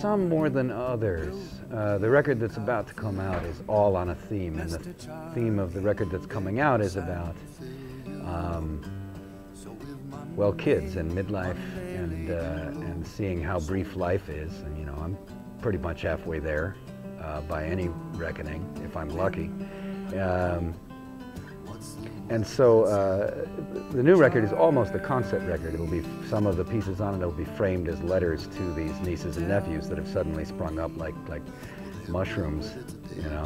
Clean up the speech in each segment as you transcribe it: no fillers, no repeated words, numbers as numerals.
some more than others. The record that's about to come out is all on a theme, and the theme of the record that's coming out is about, well, kids and midlife and seeing how brief life is. And you know, I'm pretty much halfway there by any reckoning, if I'm lucky. And so the new record is almost a concept record. It'll be, some of the pieces on it will be framed as letters to these nieces and nephews that have suddenly sprung up like mushrooms, you know.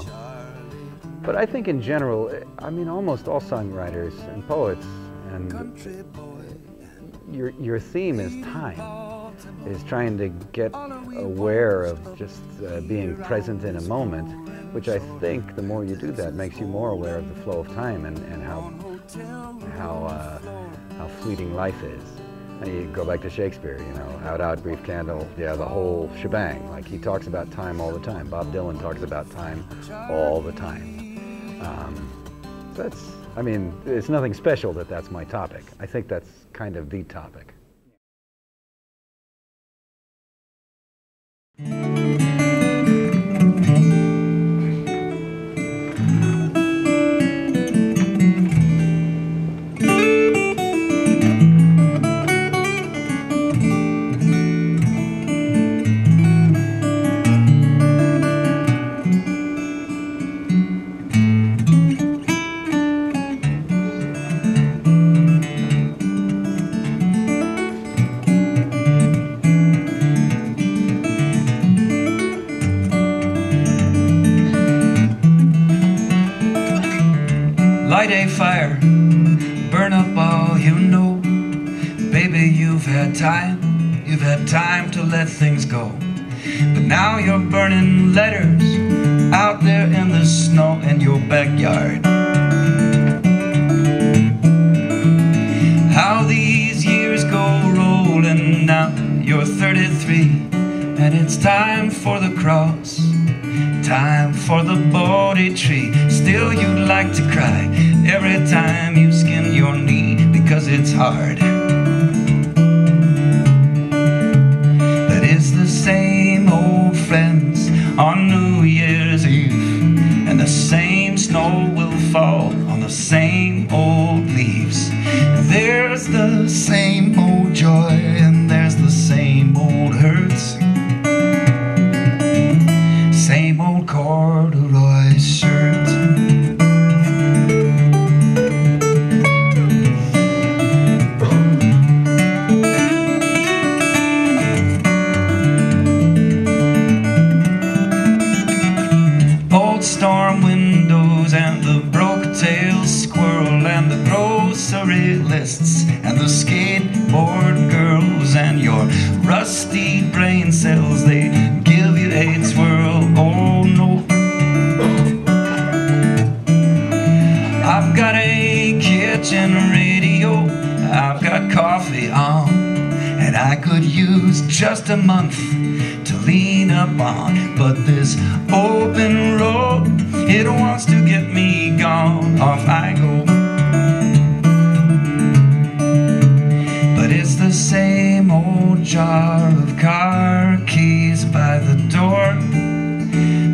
But I think in general, I mean, almost all songwriters and poets, and your theme is time, is trying to get aware of just being present in a moment, which I think the more you do that makes you more aware of the flow of time and how fleeting life is. And you go back to Shakespeare, you know, out, out, brief candle, yeah, the whole shebang. Like, he talks about time all the time. Bob Dylan talks about time all the time. That's, I mean, it's nothing special that that's my topic. I think that's kind of the topic. Light a fire, burn up all you know. Baby, you've had time to let things go. But now you're burning letters out there in the snow in your backyard. How these years go rolling, now you're 33, and it's time for the cross, time for the Bodhi tree. Still you'd like to cry every time you skin your knee, because it's hard. But it's the same old friends on New Year's Eve, and the same snow will fall on the same old leaves. There's the same old joy, and there's the same old hurts. Same old corduroy shirt. Old storm windows and the broke-tailed squirrel and the grocery lists and the skateboard girls and your rusty brain cells, they give you a twirl. Oh no, I've got a kitchen radio, I've got coffee on, and I could use just a month to lean up on. But this open road, it wants to get me gone. Off I go. But it's the same old jar of car keys by the door,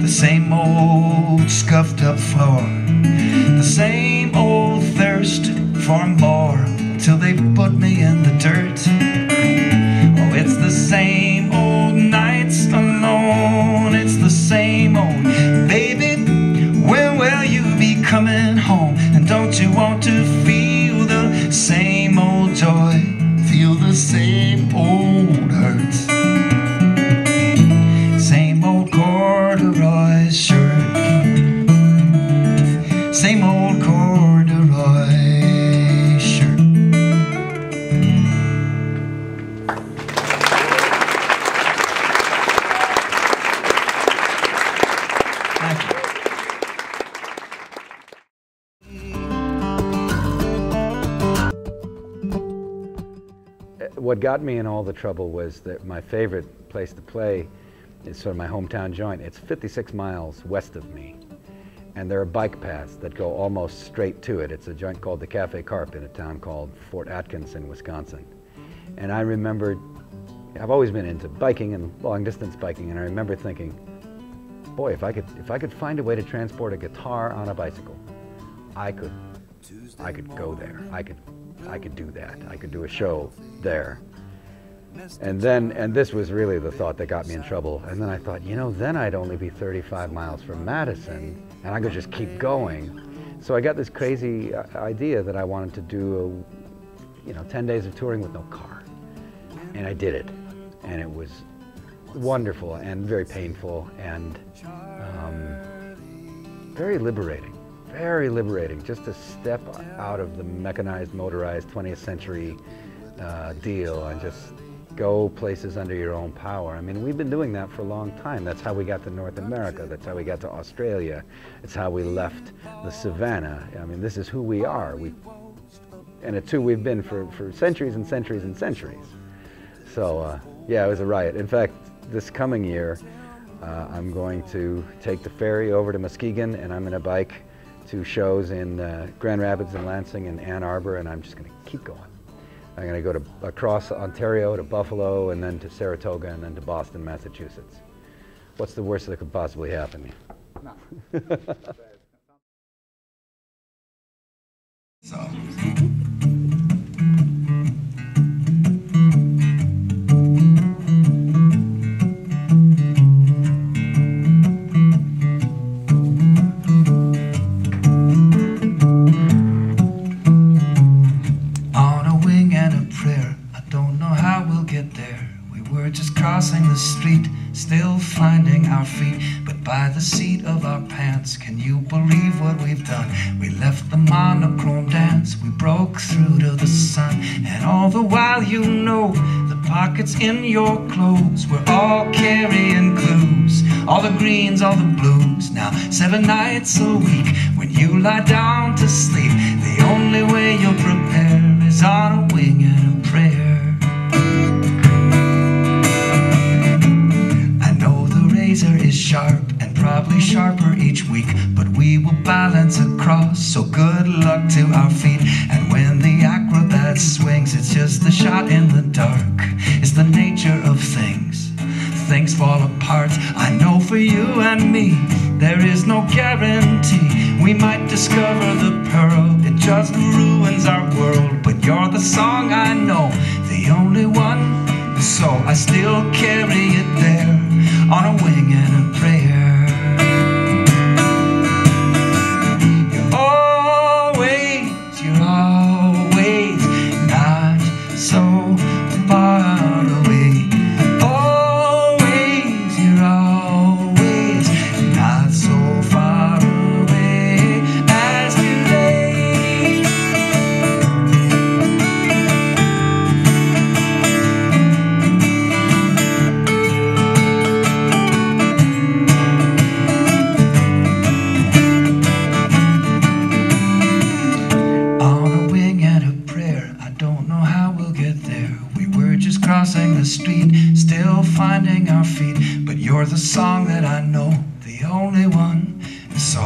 the same old scuffed up floor, the same old thirst for more till they put me in the dirt. Oh, it's the same old nights alone, it's the same old, baby, when will you be coming home? And don't you want to feel the same old joy, feel the same old hurts? Same old corduroy shirt, same old corduroy shirt. Thank you. What got me in all the trouble was that my favorite place to play is sort of my hometown joint. It's 56 miles west of me, and there are bike paths that go almost straight to it. It's a joint called the Cafe Carp in a town called Fort Atkins in Wisconsin. And I remember I've always been into biking and long-distance biking, and I remember thinking, boy, if I could find a way to transport a guitar on a bicycle, I could go there. I could do that. I could do a show there. And this was really the thought that got me in trouble. And then I thought, you know, then I'd only be 35 miles from Madison, and I could just keep going. So I got this crazy idea that I wanted to do, 10 days of touring with no car. And I did it. And it was wonderful and very painful and very liberating. Very liberating, just to step out of the mechanized, motorized 20th century deal and just go places under your own power. I mean, we've been doing that for a long time. That's how we got to North America. That's how we got to Australia. It's how we left the savannah. I mean, this is who we are. And it's who we've been for centuries and centuries and centuries. So, yeah, it was a riot. In fact, this coming year, I'm going to take the ferry over to Muskegon, and I'm going to bike to shows in Grand Rapids and Lansing and Ann Arbor, and I'm just going to keep going. I'm going to go across Ontario to Buffalo, and then to Saratoga, and then to Boston, Massachusetts. What's the worst that could possibly happen? No. So. Crossing the street, still finding our feet, but by the seat of our pants. Can you believe what we've done? We left the monochrome dance, we broke through to the sun, and all the while, you know, the pockets in your clothes were all carrying clues, all the greens, all the blues. Now 7 nights a week, when you lie down to sleep, the only way you'll prepare is on a wing and a prayer. Is sharp and probably sharper each week, but we will balance across, so good luck to our feet. And when the acrobat swings, it's just a shot in the dark. It's the nature of things. Things fall apart. I know for you and me, there is no guarantee. We might discover the pearl, it just ruins our world. But you're the song I know, the only one, so I still carry it there on a wing and a prayer. You're always not so far away. You're always not so far away as today. Crossing the street, still finding our feet, but you're the song that I know, the only one, so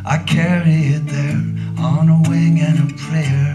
I carry it there on a wing and a prayer.